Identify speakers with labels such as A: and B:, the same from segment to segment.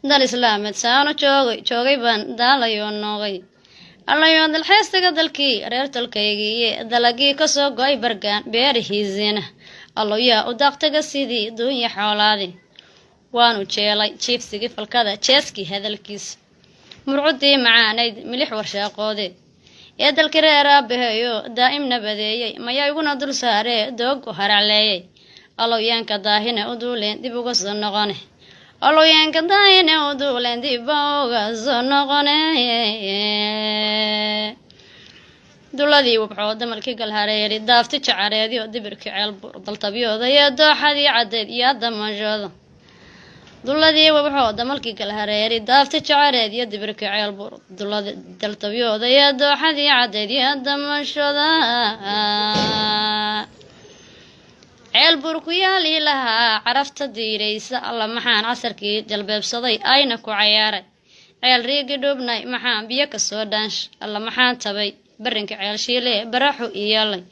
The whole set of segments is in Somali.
A: dal islaameed saano joogay baan daalayo noogay allayo dalxiistiga dalkii reer dalkaygii dalagii ka soo go'ay bargaan beerihiisiina allo yaa u daaqtaga sidii duunya xoolaadi waanu jeelay jiibsigii falkada jeeskii hadalkiisa murcudii macaanayd milix warshaaqoode ee dalkii reer aabaheeyo daa'im nabadeeyey mayaa iguna dul saaree doog u haracleeyey alloyaanka daahine u duuleen dib uga soo noqone alloyaanka daahine u duuleen dib uga soo noqone duladii wabxoo damalkii galhareeri daafti jacareedyo dibirkii ceelbuur daltabyooda iyo dooxadii caddeed iyo damashooda duladii wabxoo damalkii galhareeri daafti jacareed iyo dibirkii ceelbuur daltabyooda iyo dooxadii caddeed iyo damashooda ceelbuur ku yaalii lahaa carafta diiraysa alla maxaan casarkii jalbeebsaday ayna ku cayaaray ceel riigi dhubnay maxaan biyo ka soo dhaansh alla maxaan tabay barrinka ceel shiile baraxu iyaalay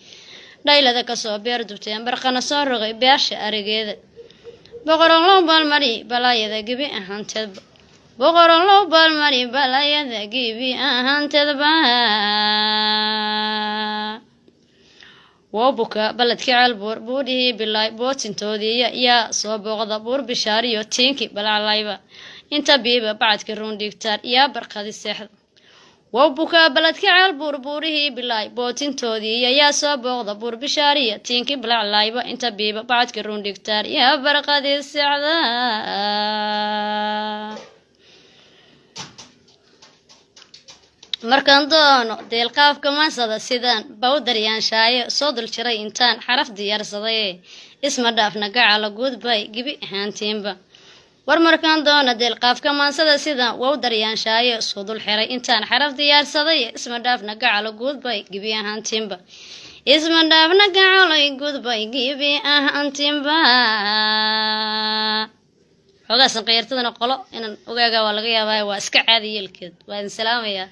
A: dhaylada kasoo beer dubteen barqana soo rogay beesha arigeeda boqoron loo baalmari balaayada gibi ahaanteedba boqoron loo baalmari balaayada gibi ahaanteedba وابوكا بلد كعل بوري بالله بوتين تودية يا صوبغضا بور بشاريو تينكي بالعلايبا انت بيبا بعد كرون ديكتار يا برقاد السحر وابوكا بلد كعل بوري بالله بوتين تودية يا صوبغضا بور بشاريو تينكي بالعلايبا انت بيبا بعد كرون ديكتار يا برقاد السحر markaan doono deelqaafka maasada sidaan bawdaryaan shaayo soo dul jiray intaan xaraf diyaarsaday isma dhaafna gacala goodbay gibi ahaantiinba war markaan doono deelqaafka maasada sidaan wawdaryaan shaayo soo dul xiray intaan xaraf diyaarsaday isma dhaafna gacala goodbay gibi ahaantiinba isma dhaafna gacala goodbay gibi ahaantiinba xogaas qeyrtadana qolo inaan ogaaga waa laga yaabaa waa iska caadi yeelkeed waa in salaamaya